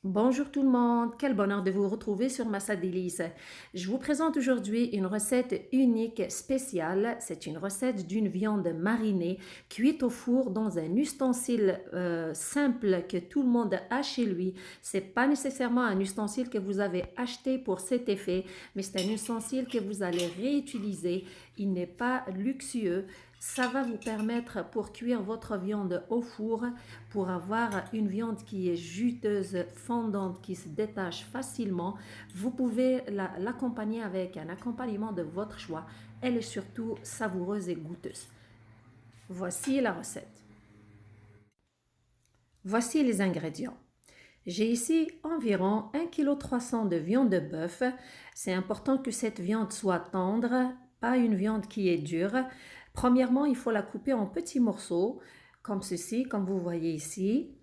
Bonjour tout le monde, quel bonheur de vous retrouver sur Massa Délice. Je vous présente aujourd'hui une recette unique, spéciale. C'est une recette d'une viande marinée cuite au four dans un ustensile simple que tout le monde a chez lui. C'est pas nécessairement un ustensile que vous avez acheté pour cet effet, mais c'est un ustensile que vous allez réutiliser. Il n'est pas luxueux. Ça va vous permettre pour cuire votre viande au four, pour avoir une viande qui est juteuse, fondante, qui se détache facilement. Vous pouvez l'accompagner avec un accompagnement de votre choix. Elle est surtout savoureuse et goûteuse. Voici la recette. Voici les ingrédients. J'ai ici environ 1,3 kg de viande de bœuf. C'est important que cette viande soit tendre, pas une viande qui est dure. Premièrement, il faut la couper en petits morceaux, comme ceci, comme vous voyez ici.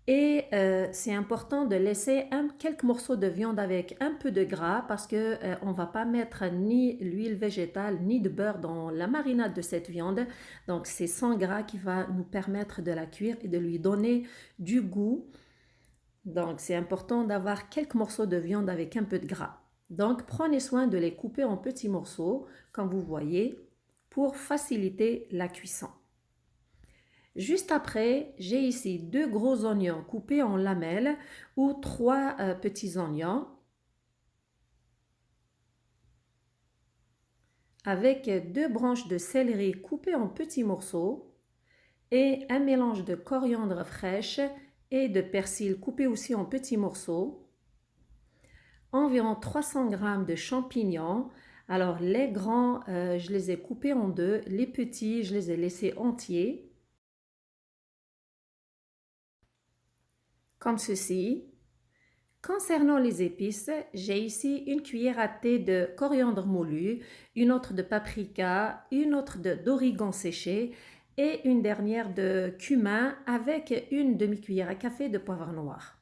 Et c'est important de laisser quelques morceaux de viande avec un peu de gras parce que on va pas mettre ni l'huile végétale ni de beurre dans la marinade de cette viande. Donc c'est sans gras qui va nous permettre de la cuire et de lui donner du goût. Donc c'est important d'avoir quelques morceaux de viande avec un peu de gras. Donc prenez soin de les couper en petits morceaux, comme vous voyez, pour faciliter la cuisson. Juste après, j'ai ici 2 gros oignons coupés en lamelles ou 3 petits oignons avec 2 branches de céleri coupées en petits morceaux et un mélange de coriandre fraîche et de persil coupé aussi en petits morceaux, environ 300 g de champignons. Alors les grands, je les ai coupés en deux, les petits, je les ai laissés entiers, comme ceci. Concernant les épices, j'ai ici une cuillère à thé de coriandre moulu, une autre de paprika, une autre d'origan séché et une dernière de cumin avec une demi-cuillère à café de poivre noir.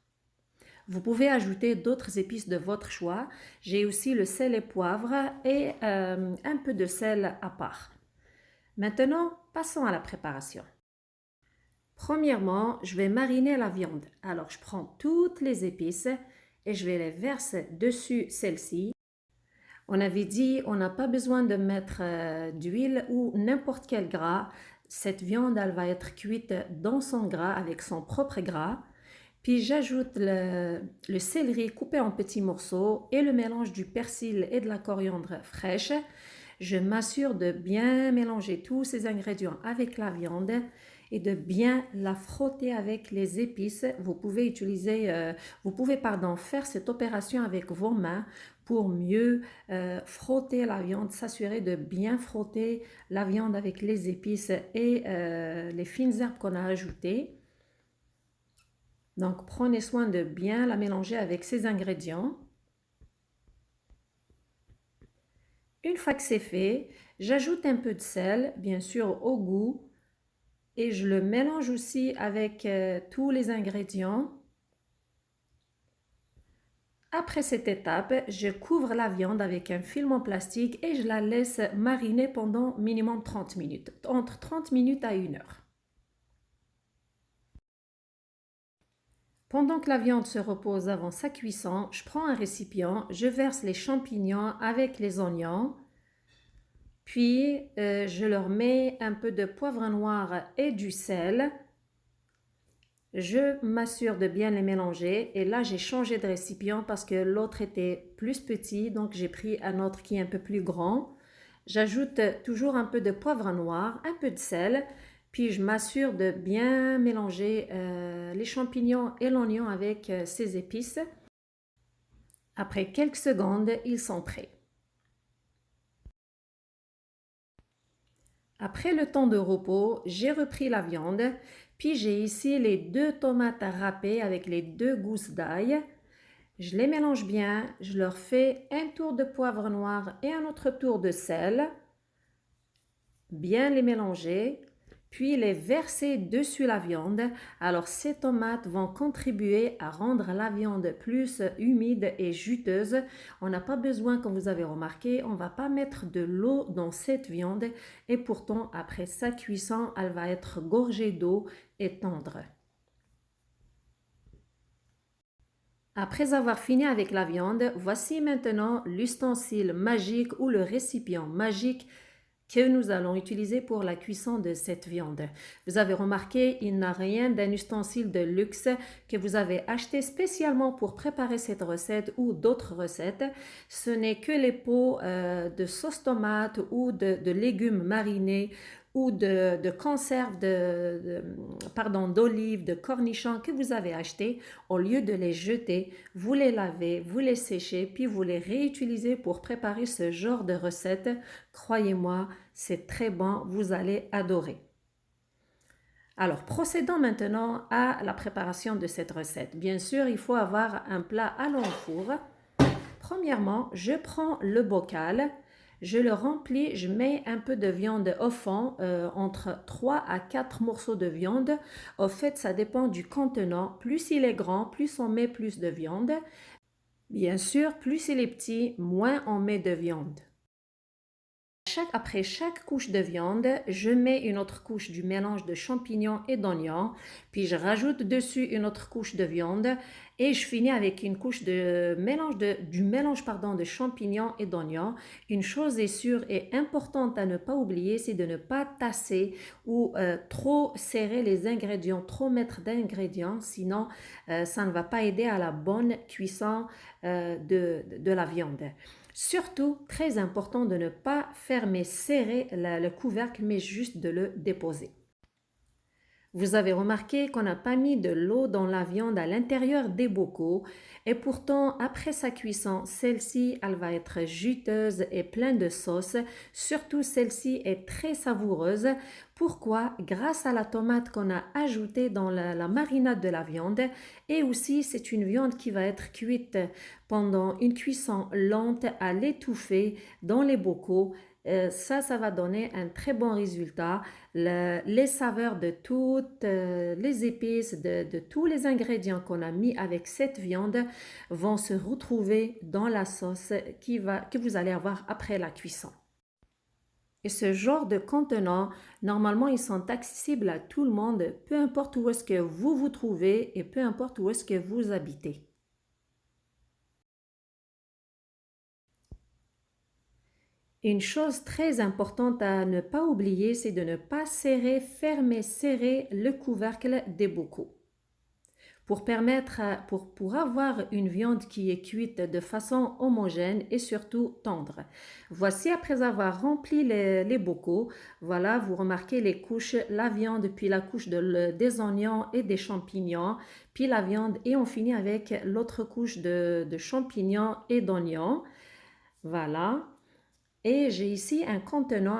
Vous pouvez ajouter d'autres épices de votre choix. J'ai aussi le sel et poivre et un peu de sel à part. Maintenant, passons à la préparation. Premièrement, je vais mariner la viande. Alors, je prends toutes les épices et je vais les verser dessus celle-ci. On avait dit, on n'a pas besoin de mettre d'huile ou n'importe quel gras. Cette viande, elle va être cuite dans son gras avec son propre gras. Puis j'ajoute le céleri coupé en petits morceaux et le mélange du persil et de la coriandre fraîche. Je m'assure de bien mélanger tous ces ingrédients avec la viande et de bien la frotter avec les épices. Vous pouvez faire cette opération avec vos mains pour mieux frotter la viande, s'assurer de bien frotter la viande avec les épices et les fines herbes qu'on a ajoutées. Donc prenez soin de bien la mélanger avec ces ingrédients. Une fois que c'est fait, j'ajoute un peu de sel, bien sûr au goût, et je le mélange aussi avec tous les ingrédients. Après cette étape, je couvre la viande avec un film en plastique et je la laisse mariner pendant minimum 30 minutes, entre 30 minutes à 1 heure. Pendant que la viande se repose avant sa cuisson, je prends un récipient, je verse les champignons avec les oignons, puis je leur mets un peu de poivre noir et du sel. Je m'assure de bien les mélanger et là j'ai changé de récipient parce que l'autre était plus petit, donc j'ai pris un autre qui est un peu plus grand. J'ajoute toujours un peu de poivre noir, un peu de sel, puis je m'assure de bien mélanger les champignons et l'oignon avec ces épices. Après quelques secondes, ils sont prêts. Après le temps de repos, j'ai repris la viande, puis j'ai ici les 2 tomates râpées avec les 2 gousses d'ail. Je les mélange bien, je leur fais un tour de poivre noir et un autre tour de sel. Bien les mélanger, puis les verser dessus la viande. Alors ces tomates vont contribuer à rendre la viande plus humide et juteuse. On n'a pas besoin, comme vous avez remarqué, on ne va pas mettre de l'eau dans cette viande et pourtant après sa cuisson, elle va être gorgée d'eau et tendre. Après avoir fini avec la viande, voici maintenant l'ustensile magique ou le récipient magique que nous allons utiliser pour la cuisson de cette viande. Vous avez remarqué, il n'a rien d'un ustensile de luxe que vous avez acheté spécialement pour préparer cette recette ou d'autres recettes. Ce n'est que les pots de sauce tomate ou de légumes marinés ou de conserve d'olives, de cornichons que vous avez achetés. Au lieu de les jeter, vous les lavez, vous les séchez, puis vous les réutilisez pour préparer ce genre de recette. Croyez-moi, c'est très bon, vous allez adorer. Alors, procédons maintenant à la préparation de cette recette. Bien sûr, il faut avoir un plat à long four. Premièrement, je prends le bocal, je le remplis, je mets un peu de viande au fond, entre 3 à 4 morceaux de viande. Au fait, ça dépend du contenant. Plus il est grand, plus on met plus de viande. Bien sûr, plus il est petit, moins on met de viande. Après chaque couche de viande, je mets une autre couche du mélange de champignons et d'oignons, puis je rajoute dessus une autre couche de viande et je finis avec une couche de mélange de champignons et d'oignons. Une chose est sûre et importante à ne pas oublier, c'est de ne pas tasser ou trop serrer les ingrédients, trop mettre d'ingrédients, sinon ça ne va pas aider à la bonne cuisson de la viande. Surtout, très important de ne pas fermer serré le couvercle, mais juste de le déposer. Vous avez remarqué qu'on n'a pas mis de l'eau dans la viande à l'intérieur des bocaux et pourtant, après sa cuisson, celle-ci, elle va être juteuse et pleine de sauce. Surtout, celle-ci est très savoureuse. Pourquoi? Grâce à la tomate qu'on a ajoutée dans la marinade de la viande et aussi, c'est une viande qui va être cuite pendant une cuisson lente à l'étouffer dans les bocaux. Ça va donner un très bon résultat. Les saveurs de toutes les épices, de tous les ingrédients qu'on a mis avec cette viande vont se retrouver dans la sauce que vous allez avoir après la cuisson. Et ce genre de contenants, normalement, ils sont accessibles à tout le monde, peu importe où est-ce que vous vous trouvez et peu importe où est-ce que vous habitez. Une chose très importante à ne pas oublier, c'est de ne pas fermer serrer le couvercle des bocaux. Pour avoir une viande qui est cuite de façon homogène et surtout tendre. Voici après avoir rempli les bocaux, voilà, vous remarquez les couches, la viande, puis la couche des oignons et des champignons, puis la viande et on finit avec l'autre couche de champignons et d'oignons. Voilà. Et j'ai ici un contenant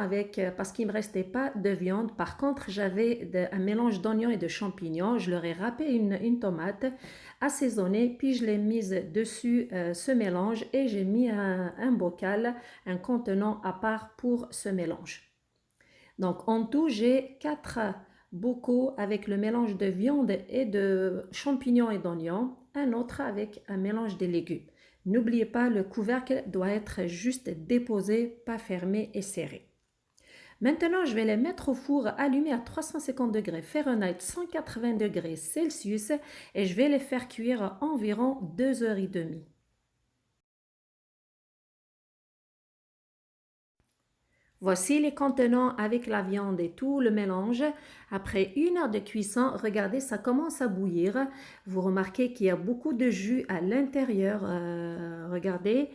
parce qu'il ne me restait pas de viande. Par contre, j'avais un mélange d'oignons et de champignons. Je leur ai râpé une tomate assaisonnée, puis je l'ai mise dessus ce mélange et j'ai mis un bocal, un contenant à part pour ce mélange. Donc en tout, j'ai 4 bocaux avec le mélange de viande et de champignons et d'oignons, un autre avec un mélange de légumes. N'oubliez pas, le couvercle doit être juste déposé, pas fermé et serré. Maintenant, je vais les mettre au four allumé à 350 degrés Fahrenheit, 180 degrés Celsius et je vais les faire cuire environ 2 heures et demie. Voici les contenants avec la viande et tout le mélange. Après 1 heure de cuisson, regardez, ça commence à bouillir. Vous remarquez qu'il y a beaucoup de jus à l'intérieur. Regardez.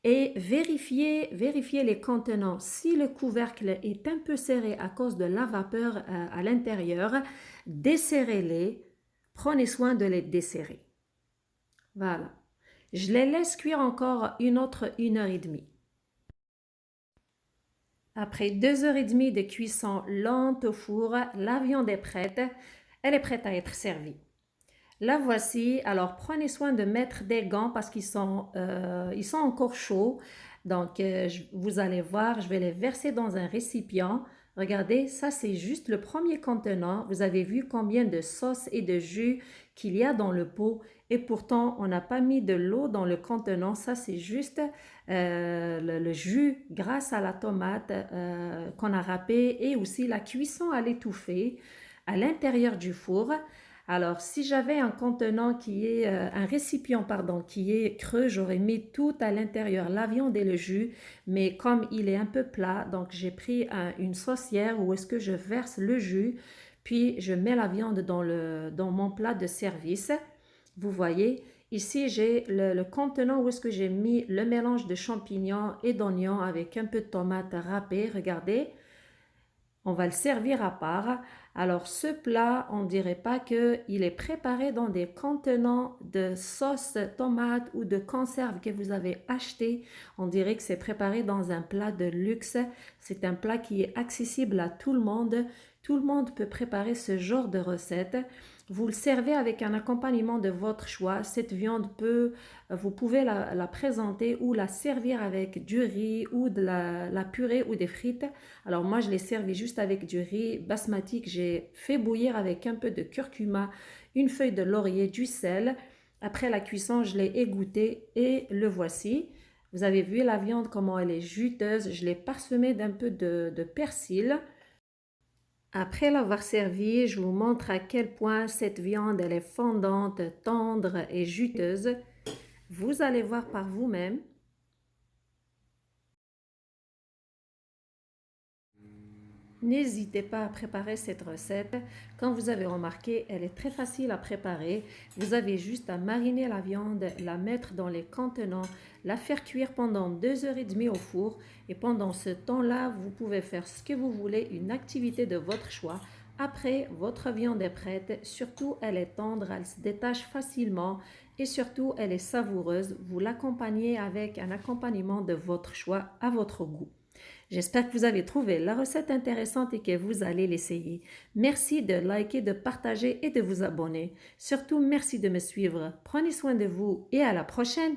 Et vérifiez les contenants. Si le couvercle est un peu serré à cause de la vapeur à l'intérieur, desserrez-les. Prenez soin de les desserrer. Voilà. Je les laisse cuire encore 1 heure et demie. Après 2 heures et demie de cuisson lente au four, la viande est prête. Elle est prête à être servie. La voici. Alors, prenez soin de mettre des gants parce qu'ils sont encore chauds. Donc, vous allez voir, je vais les verser dans un récipient. Regardez, ça c'est juste le premier contenant. Vous avez vu combien de sauce et de jus qu'il y a dans le pot. Et pourtant, on n'a pas mis de l'eau dans le contenant. Ça, c'est juste le jus grâce à la tomate qu'on a râpée et aussi la cuisson à l'étouffer à l'intérieur du four. Alors, si j'avais un contenant un récipient, pardon, qui est creux, j'aurais mis tout à l'intérieur, la viande et le jus. Mais comme il est un peu plat, donc j'ai pris une saucière où est-ce que je verse le jus, puis je mets la viande dans mon plat de service. Vous voyez, ici j'ai le contenant où est-ce que j'ai mis le mélange de champignons et d'oignons avec un peu de tomates râpées. Regardez. On va le servir à part. Alors ce plat, on ne dirait pas qu'il est préparé dans des contenants de sauce tomate ou de conserve que vous avez acheté. On dirait que c'est préparé dans un plat de luxe. C'est un plat qui est accessible à tout le monde. Tout le monde peut préparer ce genre de recette. Vous le servez avec un accompagnement de votre choix. Cette viande vous pouvez la présenter ou la servir avec du riz ou de la purée ou des frites. Alors moi, je l'ai servi juste avec du riz basmati que j'ai fait bouillir avec un peu de curcuma, une feuille de laurier, du sel. Après la cuisson, je l'ai égoutté et le voici. Vous avez vu la viande, comment elle est juteuse. Je l'ai parsemée d'un peu de persil. Après l'avoir servi, je vous montre à quel point cette viande elle est fondante, tendre et juteuse. Vous allez voir par vous-même. N'hésitez pas à préparer cette recette. Comme vous avez remarqué, elle est très facile à préparer. Vous avez juste à mariner la viande, la mettre dans les contenants, la faire cuire pendant 2 heures et demie au four. Et pendant ce temps-là, vous pouvez faire ce que vous voulez, une activité de votre choix. Après, votre viande est prête. Surtout, elle est tendre, elle se détache facilement et surtout, elle est savoureuse. Vous l'accompagnez avec un accompagnement de votre choix à votre goût. J'espère que vous avez trouvé la recette intéressante et que vous allez l'essayer. Merci de liker, de partager et de vous abonner. Surtout, merci de me suivre. Prenez soin de vous et à la prochaine!